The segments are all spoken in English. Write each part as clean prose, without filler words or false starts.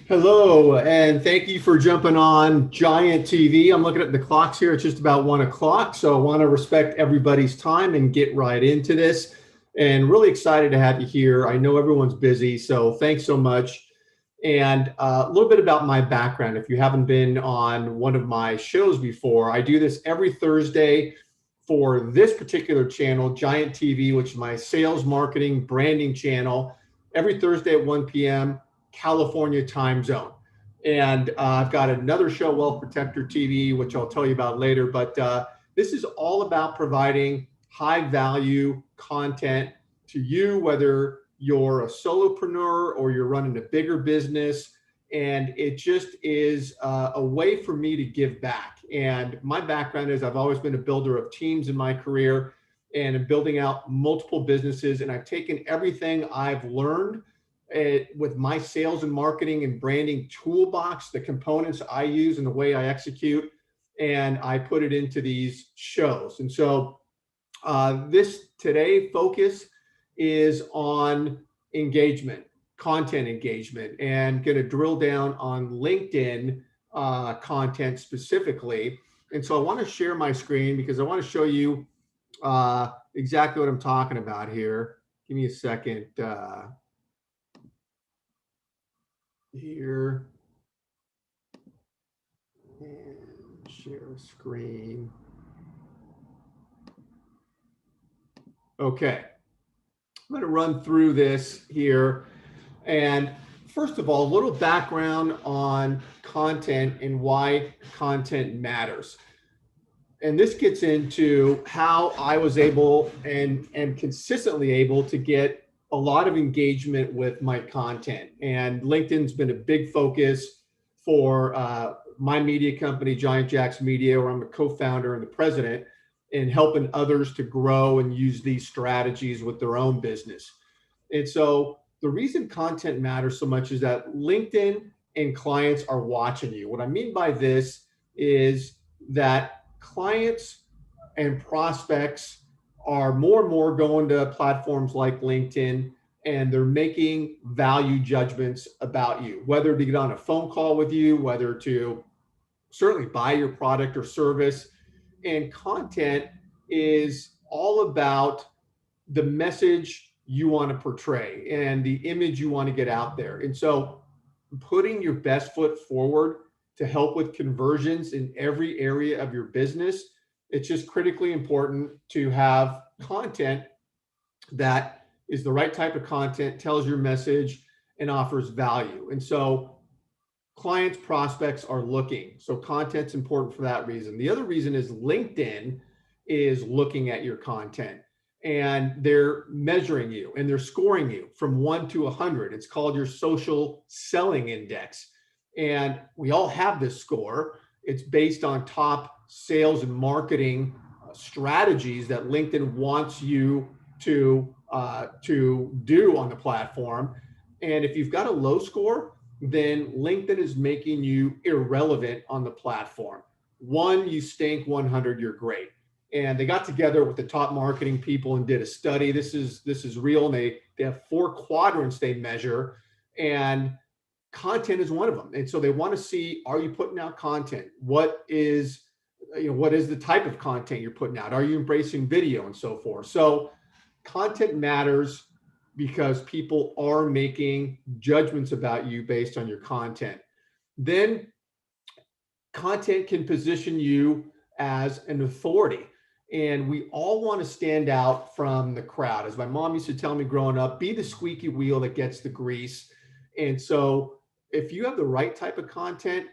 Hello, and thank you for jumping on Giant TV. I'm looking at the clocks here. It's just about 1 o'clock. So I want to respect everybody's time and get right into this. And really excited to have you here. I know everyone's busy, so thanks so much. And a little bit about my background. If you haven't been on one of my shows before, I do this every Thursday for this particular channel, Giant TV, which is my sales, marketing, branding channel, every Thursday at 1 p.m. California time zone. And I've got another show, Wealth Protector TV, which I'll tell you about later. But this is all about providing high value content to you, whether you're a solopreneur or you're running a bigger business. And it just is a way for me to give back. And my background is I've always been a builder of teams in my career and in building out multiple businesses. And I've taken everything I've learned with my sales and marketing and branding toolbox, the components I use and the way I execute, and I put it into these shows. And so this today focus is on engagement, content engagement, and going to drill down on LinkedIn content specifically. And so I want to share my screen because I want to show you exactly what I'm talking about here. Give me a second. Here and share screen. Okay, I'm going to run through this here. And first of all, a little background on content and why content matters. And this gets into how I was able and consistently able to get a lot of engagement with my content. And LinkedIn's been a big focus for my media company, Giant Jacks Media, where I'm a co-founder and the president, in helping others to grow and use these strategies with their own business. And so the reason content matters so much is that LinkedIn and clients are watching you. What I mean by this is that clients and prospects are more and more going to platforms like LinkedIn, and they're making value judgments about you, whether to get on a phone call with you, whether to certainly buy your product or service. And content is all about the message you want to portray and the image you want to get out there. And so putting your best foot forward to help with conversions in every area of your business, it's just critically important to have content that is the right type of content, tells your message, and offers value. And so clients, prospects are looking. So content's important for that reason. The other reason is LinkedIn is looking at your content and they're measuring you and they're scoring you from 1 to 100. It's called your social selling index. And we all have this score. It's based on top sales and marketing strategies that LinkedIn wants you to do on the platform. And if you've got a low score, then LinkedIn is making you irrelevant on the platform. 1, you stink. 100, you're great. And they got together with the top marketing people and did a study. This is real. And they have 4 quadrants they measure, and content is one of them. And so they want to see, are you putting out content? What is the type of content you're putting out? Are you embracing video and so forth? So content matters because people are making judgments about you based on your content. Then content can position you as an authority. And we all want to stand out from the crowd. As my mom used to tell me growing up, be the squeaky wheel that gets the grease. And so if you have the right type of content,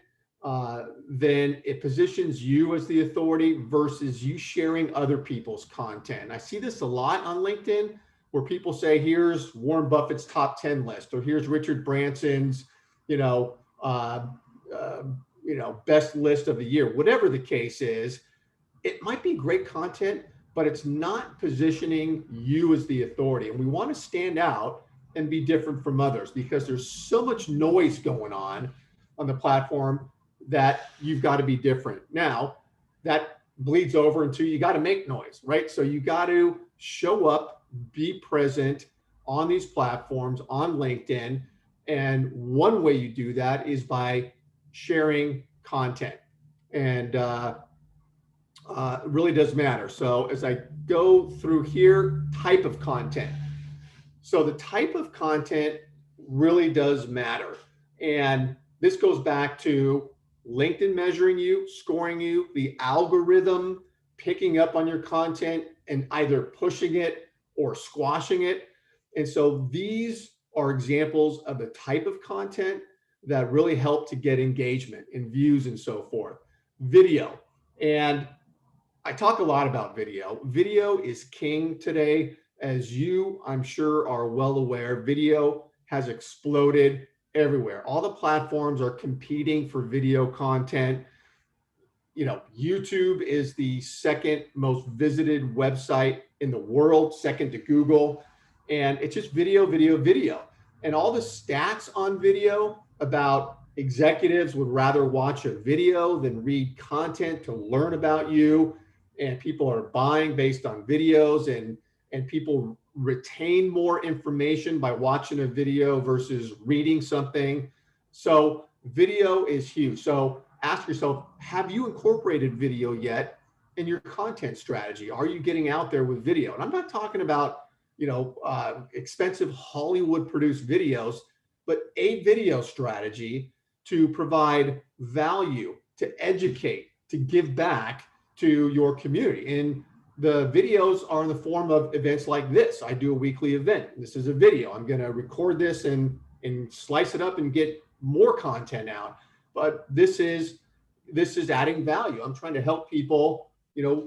then it positions you as the authority versus you sharing other people's content. I see this a lot on LinkedIn where people say, here's Warren Buffett's top 10 list, or here's Richard Branson's, best list of the year, whatever the case is. It might be great content, but it's not positioning you as the authority. And we want to stand out and be different from others because there's so much noise going on the platform that you've got to be different. Now, that bleeds over into you got to make noise, right? So you got to show up, be present on these platforms, on LinkedIn, And one way you do that is by sharing content. And it really does matter. So as I go through here, type of content. So the type of content really does matter. And this goes back to LinkedIn measuring you, scoring you, the algorithm picking up on your content and either pushing it or squashing it. And so these are examples of the type of content that really help to get engagement and views and so forth. Video. And I talk a lot about video. Video is king today. As you, I'm sure, are well aware, video has exploded everywhere. All the platforms are competing for video content. YouTube is the second most visited website in the world, second to Google. And it's just video, video, video. And all the stats on video about executives would rather watch a video than read content to learn about you. And people are buying based on videos, and people retain more information by watching a video versus reading something. So video is huge. So ask yourself, have you incorporated video yet in your content strategy? Are you getting out there with video? And I'm not talking about, expensive Hollywood produced videos, but a video strategy to provide value, to educate, to give back to your community. And the videos are in the form of events like this. I do a weekly event. This is a video. I'm going to record this and slice it up and get more content out. But this is adding value. I'm trying to help people,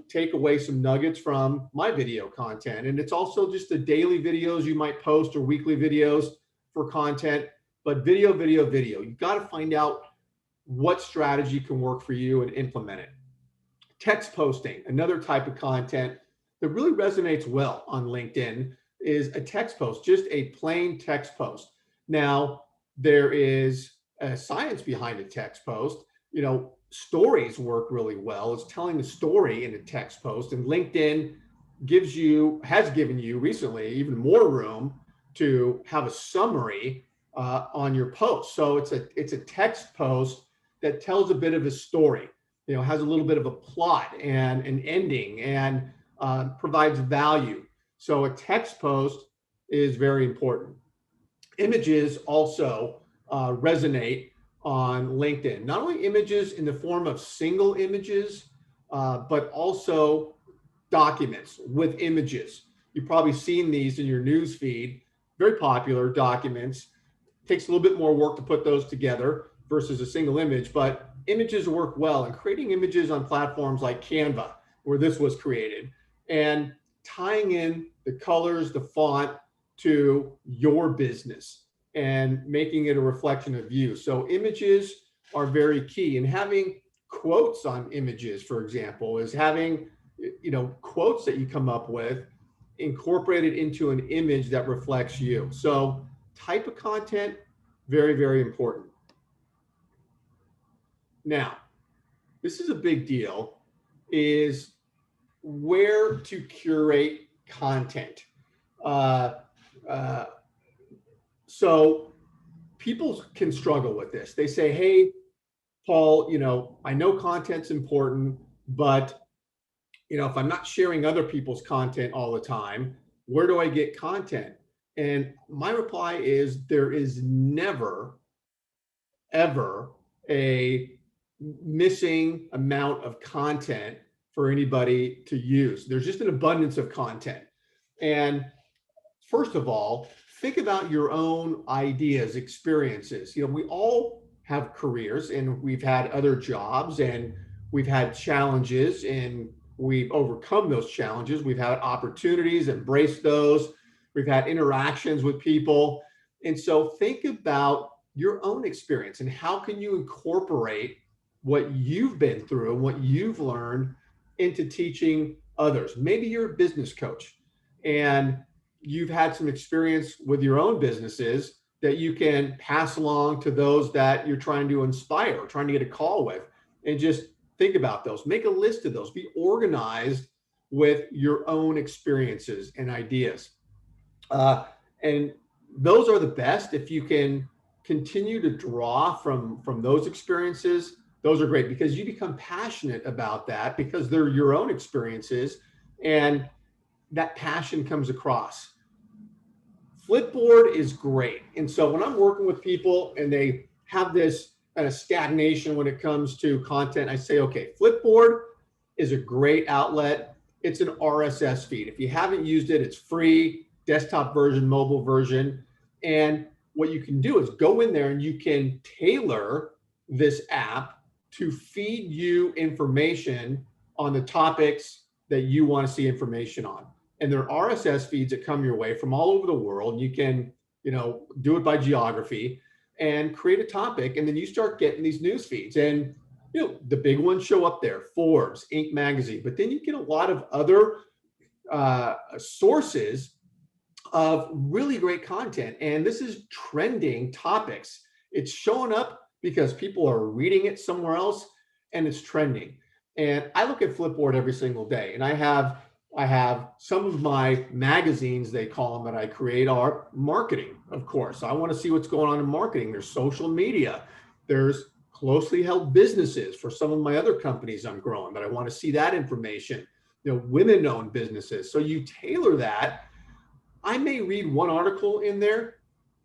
take away some nuggets from my video content. And it's also just the daily videos you might post or weekly videos for content. But video, video, video. You've got to find out what strategy can work for you and implement it. Text posting, another type of content that really resonates well on LinkedIn, is a text post, just a plain text post. Now, there is a science behind a text post. Stories work really well. It's telling a story in a text post, and LinkedIn has given you recently even more room to have a summary on your post. So it's a text post that tells a bit of a story. Has a little bit of a plot and an ending, and provides value. So a text post is very important. Images also resonate on LinkedIn. Not only images in the form of single images, but also documents with images. You've probably seen these in your news feed. Very popular documents. Takes a little bit more work to put those together versus a single image, but images work well. And creating images on platforms like Canva, where this was created, and tying in the colors, the font to your business and making it a reflection of you. So images are very key. And having quotes on images, for example, is having quotes that you come up with incorporated into an image that reflects you. So type of content, very, very important. Now, this is a big deal, is where to curate content. So people can struggle with this. They say, hey, Paul, I know content's important, but if I'm not sharing other people's content all the time, where do I get content? And my reply is there is never, ever a missing amount of content for anybody to use. There's just an abundance of content. And first of all, think about your own ideas, experiences. We all have careers, and we've had other jobs, and we've had challenges, and we've overcome those challenges. We've had opportunities, embraced those. We've had interactions with people. And so think about your own experience and how can you incorporate what you've been through and what you've learned into teaching others. Maybe you're a business coach and you've had some experience with your own businesses that you can pass along to those that you're trying to inspire, trying to get a call with, and just think about those. Make a list of those. Be organized with your own experiences and ideas. And those are the best if you can continue to draw from those experiences, those are great because you become passionate about that because they're your own experiences, and that passion comes across. Flipboard is great. And so when I'm working with people and they have this kind of stagnation when it comes to content, I say, okay, Flipboard is a great outlet. It's an RSS feed. If you haven't used it, it's free, desktop version, mobile version. And what you can do is go in there and you can tailor this app to feed you information on the topics that you want to see information on. And there are RSS feeds that come your way from all over the world. You can, do it by geography and create a topic, and then you start getting these news feeds. And the big ones show up there: Forbes, Inc. magazine. But then you get a lot of other sources of really great content. And this is trending topics. It's showing up because people are reading it somewhere else, and it's trending. And I look at Flipboard every single day, and I have some of my magazines, they call them, that I create are marketing, of course. I want to see what's going on in marketing. There's social media. There's closely held businesses for some of my other companies I'm growing, but I want to see that information. Women-owned businesses. So you tailor that. I may read one article in there,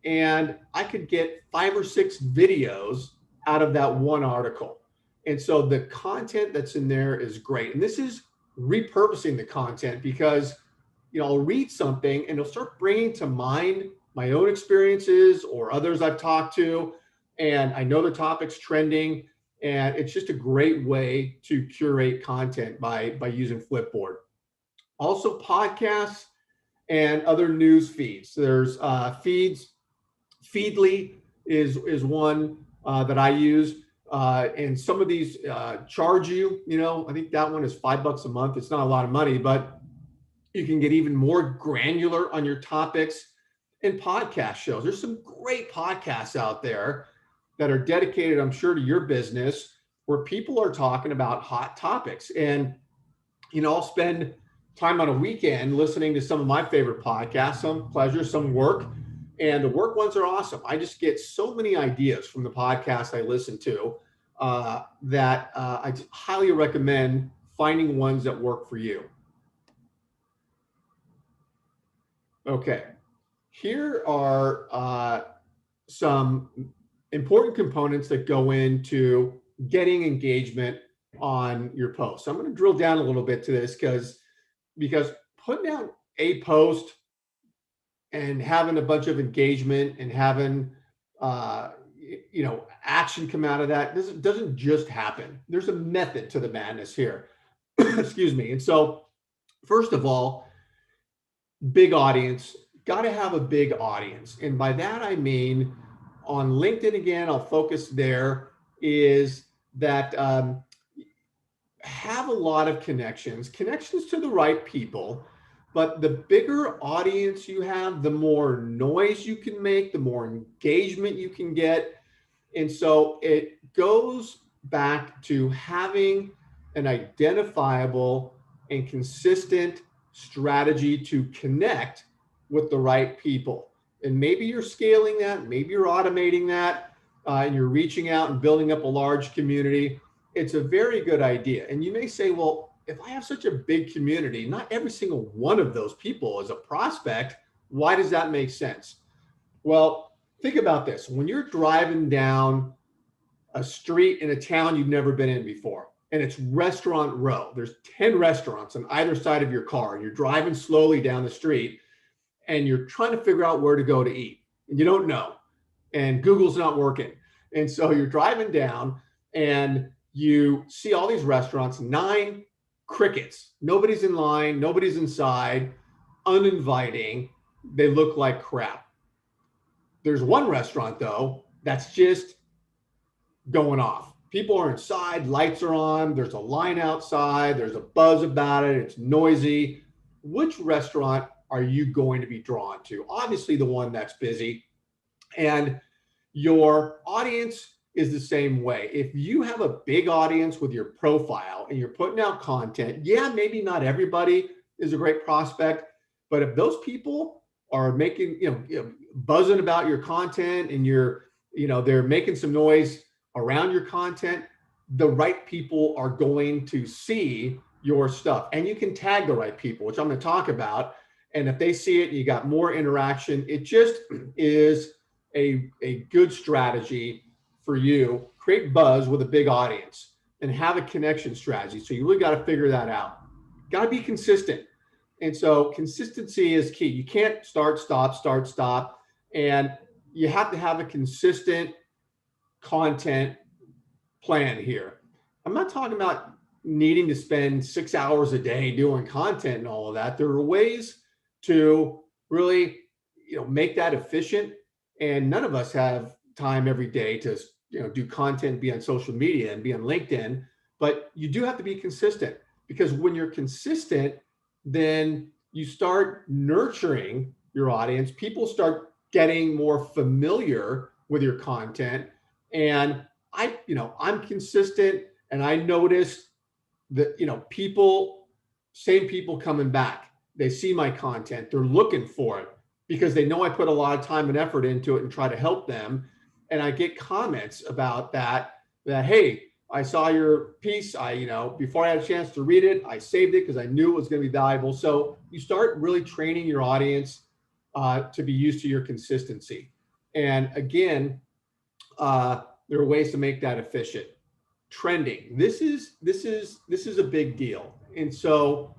and I could get 5 or 6 videos out of that one article. And so the content that's in there is great. And this is repurposing the content because, I'll read something and it'll start bringing to mind my own experiences or others I've talked to. And I know the topic's trending, and it's just a great way to curate content by using Flipboard. Also podcasts and other news feeds. There's feeds. Feedly is one that I use. And some of these charge you, I think that one is $5 a month. It's not a lot of money, but you can get even more granular on your topics. And podcast shows. There's some great podcasts out there that are dedicated, I'm sure, to your business, where people are talking about hot topics. And, I'll spend time on a weekend listening to some of my favorite podcasts, some pleasure, some work. And the work ones are awesome. I just get so many ideas from the podcasts I listen to that I highly recommend finding ones that work for you. Okay, here are some important components that go into getting engagement on your post. So I'm going to drill down a little bit to this because putting out a post and having a bunch of engagement and having action come out of that doesn't just happen. There's a method to the madness here. Excuse me. And so, first of all, big audience. Got to have a big audience, and by that I mean on LinkedIn. Again, I'll focus there. Is that have a lot of connections to the right people. But the bigger audience you have, the more noise you can make, the more engagement you can get. And so it goes back to having an identifiable and consistent strategy to connect with the right people. And maybe you're scaling that, maybe you're automating that, and you're reaching out and building up a large community. It's a very good idea. And you may say, well, if I have such a big community, not every single one of those people is a prospect. Why does that make sense? Well, think about this. When you're driving down a street in a town you've never been in before, and it's restaurant row, there's 10 restaurants on either side of your car, and you're driving slowly down the street, and you're trying to figure out where to go to eat, and you don't know, and Google's not working. And so you're driving down, and you see all these restaurants, 9 crickets. Nobody's in line, nobody's inside, uninviting. They look like crap. There's one restaurant, though, that's just going off. People are inside, lights are on, there's a line outside, there's a buzz about it, it's noisy. Which restaurant are you going to be drawn to? Obviously, the one that's busy. And your audience is the same way. If you have a big audience with your profile and you're putting out content, yeah, maybe not everybody is a great prospect, but if those people are making, buzzing about your content and you're they're making some noise around your content, the right people are going to see your stuff. And you can tag the right people, which I'm going to talk about. And if they see it, you got more interaction. It just is a good strategy for you. Create buzz with a big audience and have a connection strategy. So you really got to figure that out. Got to be consistent. And so consistency is key. You can't start, stop, start, stop. And you have to have a consistent content plan here. I'm not talking about needing to spend 6 hours a day doing content and all of that. There are ways to really, make that efficient. And none of us have time every day to, do content, be on social media and be on LinkedIn. But you do have to be consistent, because when you're consistent, then you start nurturing your audience. People start getting more familiar with your content. And I'm consistent, and I noticed that, same people coming back. They see my content, they're looking for it because they know I put a lot of time and effort into it and try to help them. And I get comments about that, hey, I saw your piece. Before I had a chance to read it, I saved it because I knew it was going to be valuable. So you start really training your audience to be used to your consistency. And again, there are ways to make that efficient. Trending. This is a big deal. And so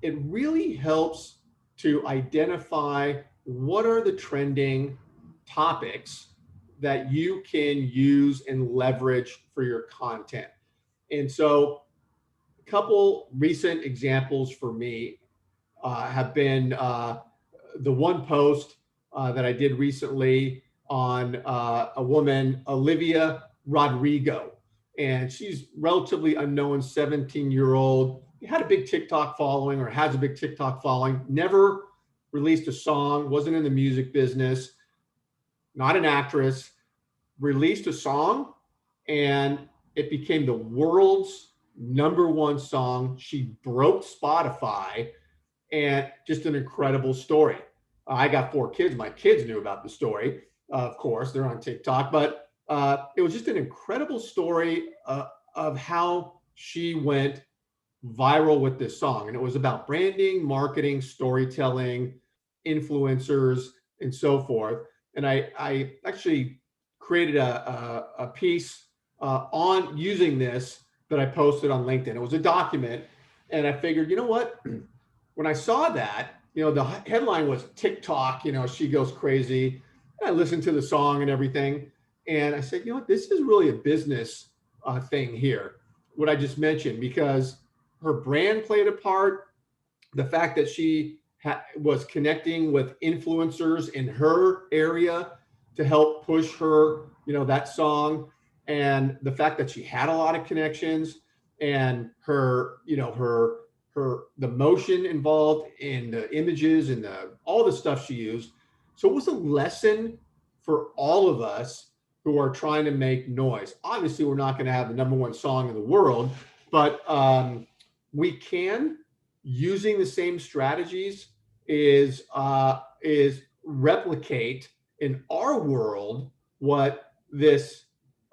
it really helps to identify what are the trending topics that you can use and leverage for your content. And so a couple recent examples for me have been the one post that I did recently on a woman, Olivia Rodrigo. And she's relatively unknown, 17-year-old, had a big TikTok following, or has a big TikTok following, never released a song, wasn't in the music business, not an actress, released a song, and it became the world's #1 song. She broke Spotify, and just an incredible story. I got 4 kids. My kids knew about the story. Of course, they're on TikTok, but it was just an incredible story of how she went viral with this song. And it was about branding, marketing, storytelling, influencers, and so forth. And I actually created a piece on using this that I posted on LinkedIn. It was a document. And I figured, you know what? When I saw that, the headline was TikTok, she goes crazy. And I listened to the song and everything. And I said, this is really a business thing here, what I just mentioned, because her brand played a part. The fact that she was connecting with influencers in her area to help push her, that song, and the fact that she had a lot of connections, and her, the motion involved in the images and all the stuff she used. So it was a lesson for all of us who are trying to make noise. Obviously, we're not going to have the #1 song in the world, but we can, using the same strategies, is replicate in our world what this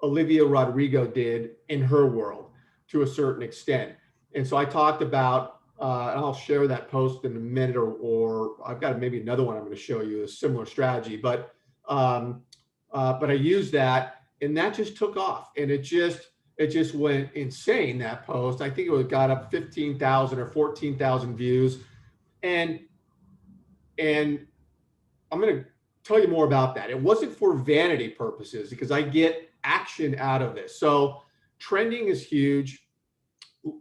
Olivia Rodrigo did in her world to a certain extent. And so I talked about, and I'll share that post in a minute, or I've got maybe another one I'm going to show you, a similar strategy, but I used that, and that just took off, and it just went insane, that post. I think got up 15,000 or 14,000 views. And I'm going to tell you more about that. It wasn't for vanity purposes, because I get action out of this. So trending is huge.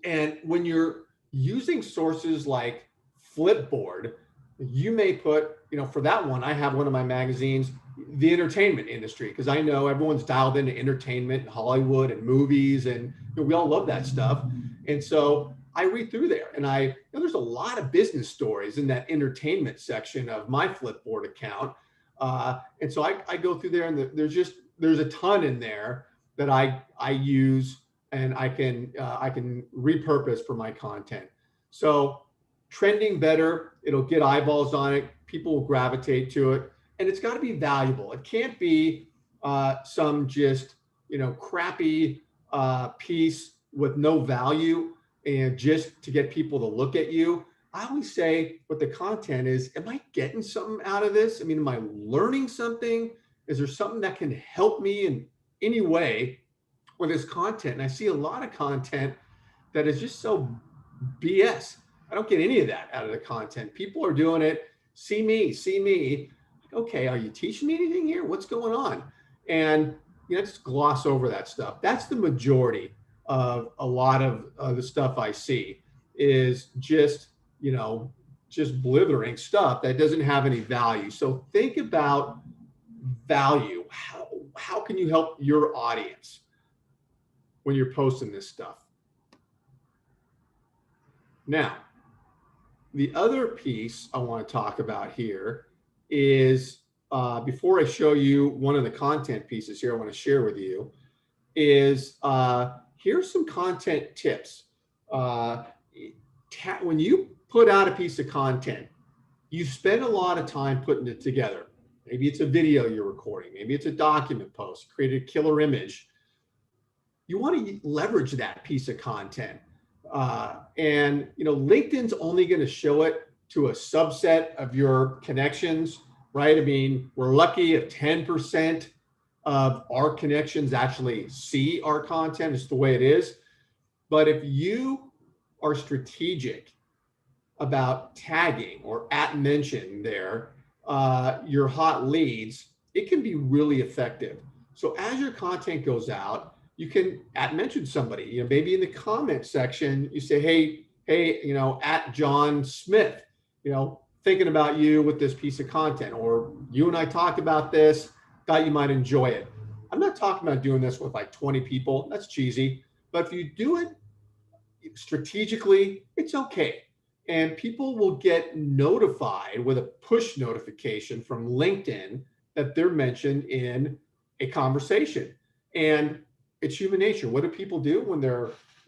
And when you're using sources like Flipboard, you may put, for that one, I have one of my magazines, the entertainment industry, because I know everyone's dialed into entertainment and Hollywood and movies, and we all love that stuff. And so I read through there, and there's a lot of business stories in that entertainment section of my Flipboard account. And so I go through there, and there's a ton in there that I use, and I can repurpose for my content. So trending better, it'll get eyeballs on it. People will gravitate to it, and it's got to be valuable. It can't be some just, crappy piece with no value and just to get people to look at you. I always say what the content is, am I getting something out of this? I mean, am I learning something? Is there something that can help me in any way with this content? And I see a lot of content that is just so BS. I don't get any of that out of the content. People are doing it. See me, see me. Okay, are you teaching me anything here? What's going on? And just gloss over that stuff. That's the majority of a lot of the stuff I see is just just blithering stuff that doesn't have any value. So think about value. How can you help your audience when you're posting this stuff? Now, the other piece I want to talk about here is before I show you one of the content pieces here I want to share with you is here's some content tips. When you put out a piece of content, you spend a lot of time putting it together. Maybe it's a video you're recording. Maybe it's a document post, create a killer image. You want to leverage that piece of content. And LinkedIn's only going to show it to a subset of your connections, right? I mean, we're lucky if 10% of our connections actually see our content. It's the way it is. But if you are strategic about tagging or at mention there, your hot leads, it can be really effective. So as your content goes out, you can at mention somebody, maybe in the comment section, you say, hey, at John Smith, thinking about you with this piece of content, or you and I talked about this, thought you might enjoy it. I'm not talking about doing this with like 20 people. That's cheesy. But if you do it strategically, it's okay. And people will get notified with a push notification from LinkedIn that they're mentioned in a conversation. And it's human nature. What do people do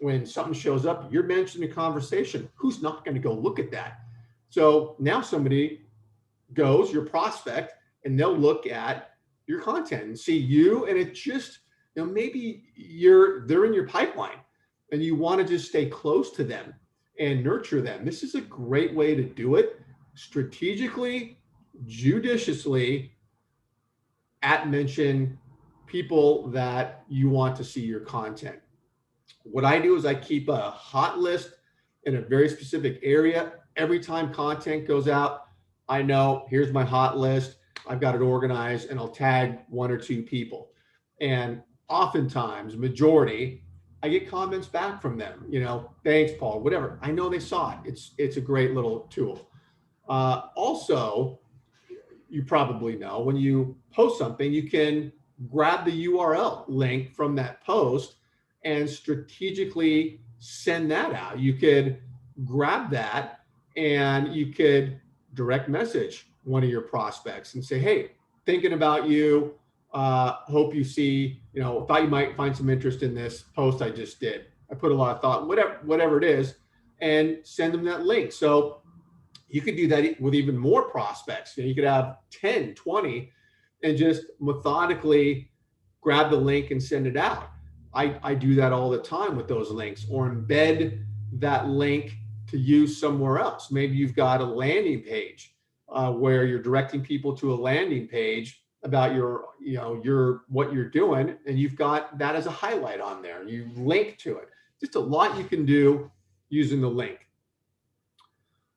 when something shows up? You're mentioned in a conversation. Who's not going to go look at that? So now somebody goes, your prospect, and they'll look at your content and see you. And it just, maybe they're in your pipeline and you want to just stay close to them and nurture them. This is a great way to do it strategically, judiciously, at mention people that you want to see your content. What I do is I keep a hot list in a very specific area. Every time content goes out, I know here's my hot list. I've got it organized and I'll tag one or two people. And oftentimes, majority, I get comments back from them, thanks, Paul, whatever. I know they saw it. It's a great little tool. Also, you probably know when you post something, you can grab the URL link from that post and strategically send that out. You could grab that and you could direct message one of your prospects and say, hey, thinking about you, hope you see, thought you might find some interest in this post I just did. I put a lot of thought, whatever it is, and send them that link. So you could do that with even more prospects. You could have 10, 20, and just methodically grab the link and send it out. I do that all the time with those links, or embed that link to use somewhere else. Maybe you've got a landing page where you're directing people to a landing page about your what you're doing, and you've got that as a highlight on there. You link to it. Just a lot you can do using the link.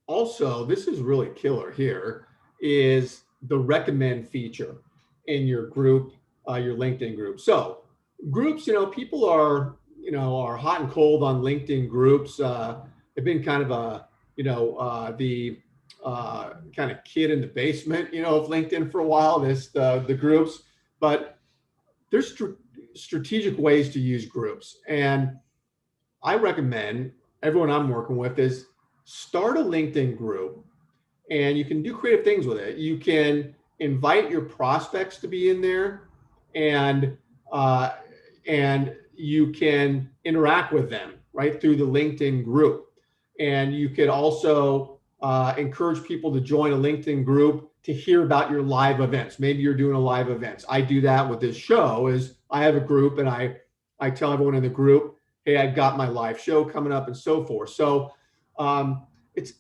Also, this is really killer here, is the recommend feature in your group, your LinkedIn group. So groups, people are hot and cold on LinkedIn groups. They've been kind of the kind of kid in the basement, of LinkedIn for a while, the groups, but there's strategic ways to use groups. And I recommend everyone I'm working with is start a LinkedIn group, and you can do creative things with it. You can invite your prospects to be in there, and you can interact with them right through the LinkedIn group. And you could also encourage people to join a LinkedIn group to hear about your live events. Maybe you're doing a live events. I do that with this show. Is I have a group and I tell everyone in the group, hey, I've got my live show coming up and so forth. So it's,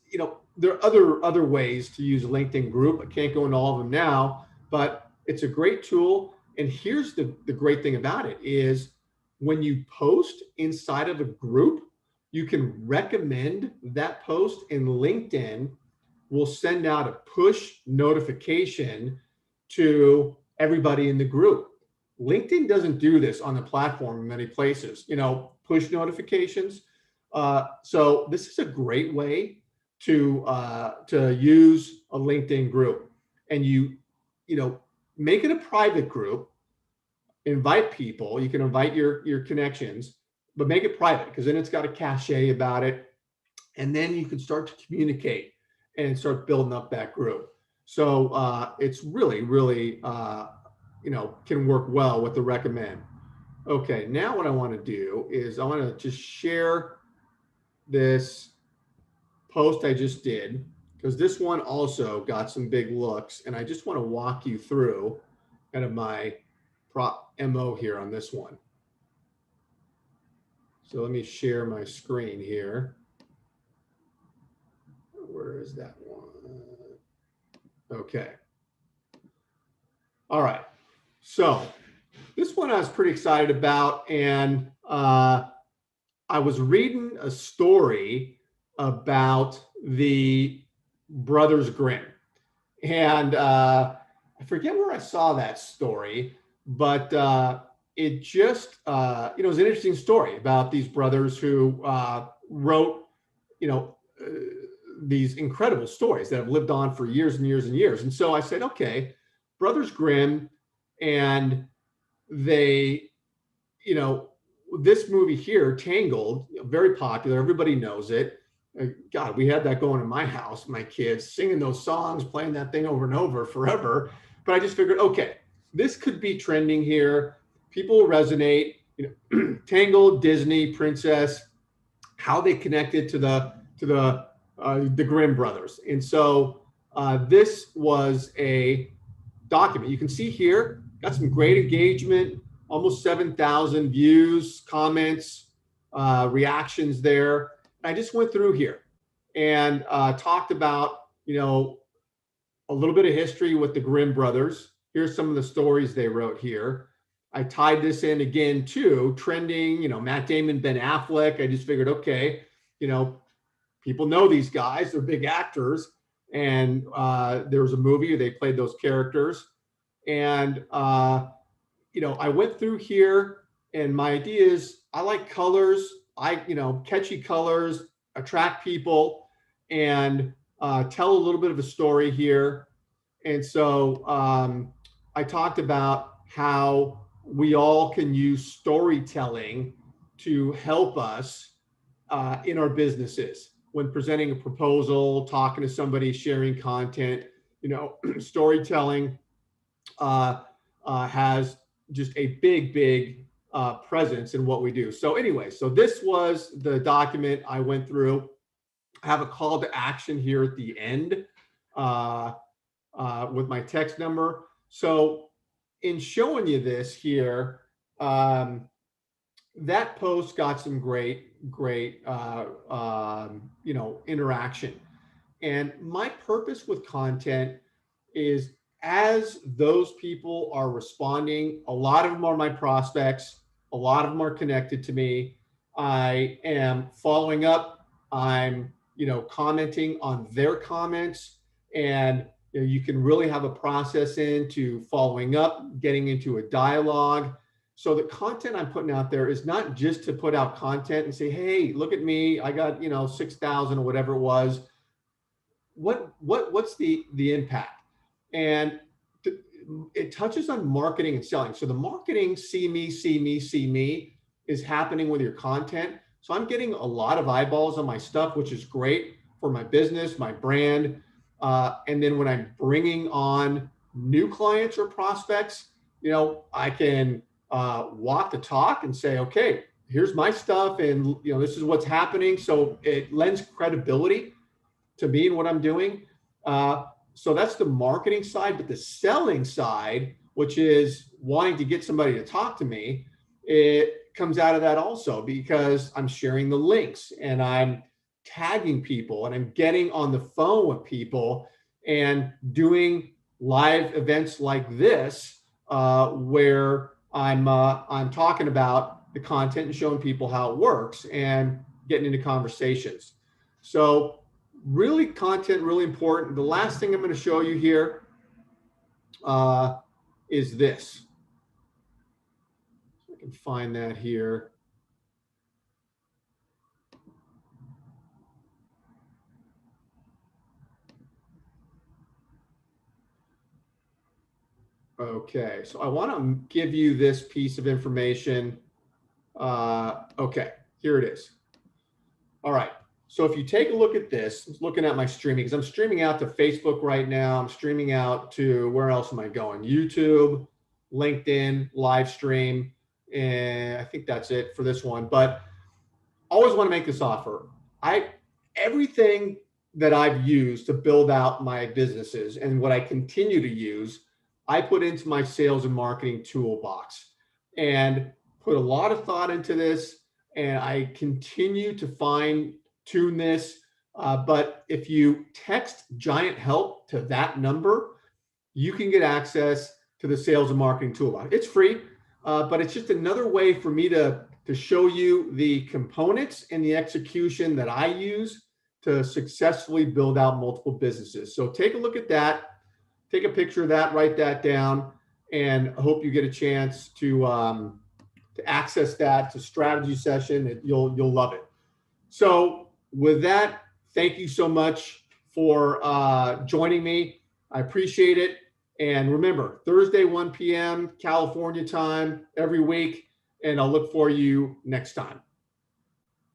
there are other ways to use a LinkedIn group. I can't go into all of them now, but it's a great tool. And here's the great thing about it is when you post inside of a group, you can recommend that post, and LinkedIn will send out a push notification to everybody in the group. LinkedIn doesn't do this on the platform in many places, push notifications. So this is a great way to use a LinkedIn group, and you make it a private group. Invite people. You can invite your connections, but make it private because then it's got a cachet about it, and then you can start to communicate and start building up that group. So it's really can work well with the recommend. Okay, now what I want to do is I want to just share this post I just did, because this one also got some big looks, and I just want to walk you through kind of my MO here on this one. So let me share my screen here. Where is that one? Okay. All right. So this one I was pretty excited about, and I was reading a story about the Brothers Grimm, and I forget where I saw that story, but it just it was an interesting story about these brothers who wrote these incredible stories that have lived on for years and years and years. And so I said, okay, Brothers Grimm, and they, this movie here, Tangled, very popular. Everybody knows it. God, we had that going in my house, my kids singing those songs, playing that thing over and over forever. But I just figured, okay, this could be trending here. People will resonate. Tangled, Disney, princess, how they connected to the Grimm brothers. And so this was a document. You can see here, got some great engagement, almost 7,000 views, comments, reactions there. And I just went through here and talked about, a little bit of history with the Grimm brothers. Here's some of the stories they wrote here. I tied this in again to trending, Matt Damon, Ben Affleck. I just figured, okay, people know these guys, they're big actors. And there was a movie where they played those characters. And, I went through here, and my idea is I like colors. Catchy colors attract people, and tell a little bit of a story here. And so I talked about how we all can use storytelling to help us in our businesses when presenting a proposal, talking to somebody, sharing content. Storytelling has just a big presence in what we do. So anyway, so this was the document I went through. I have a call to action here at the end with my text number. So in showing you this here, that post got some great interaction. And my purpose with content is, as those people are responding, a lot of them are my prospects, a lot of them are connected to me. I am following up. I'm, commenting on their comments, and you can really have a process into following up, getting into a dialogue. So the content I'm putting out there is not just to put out content and say, hey, look at me, I got 6,000 or whatever it was. What's the impact? And it touches on marketing and selling. So the marketing, see me is happening with your content. So I'm getting a lot of eyeballs on my stuff, which is great for my business, my brand. And then when I'm bringing on new clients or prospects, I can walk the talk and say, okay, here's my stuff, and this is what's happening. So it lends credibility to me and what I'm doing. So that's the marketing side, but the selling side, which is wanting to get somebody to talk to me, it comes out of that also because I'm sharing the links and I'm tagging people and I'm getting on the phone with people and doing live events like this, where I'm talking about the content and showing people how it works and getting into conversations. So really, content really important. The last thing I'm going to show you here is this. I can find that here. Okay, so I want to give you this piece of information. Okay, here it is. All right. So if you take a look at this, looking at my streaming, because I'm streaming out to Facebook right now. I'm streaming out to, where else am I going? YouTube, LinkedIn, live stream. And I think that's it for this one. But always want to make this offer. Everything that I've used to build out my businesses and what I continue to use, I put into my sales and marketing toolbox and put a lot of thought into this. And I continue to fine tune this. But if you text Giant Help to that number, you can get access to the sales and marketing toolbox. It's free, but it's just another way for me to show you the components and the execution that I use to successfully build out multiple businesses. So take a look at that, take a picture of that, write that down, and I hope you get a chance to access that. It's a strategy session. You'll love it. So with that, thank you so much for joining me. I appreciate it. And remember, Thursday, 1 p.m. California time every week. And I'll look for you next time.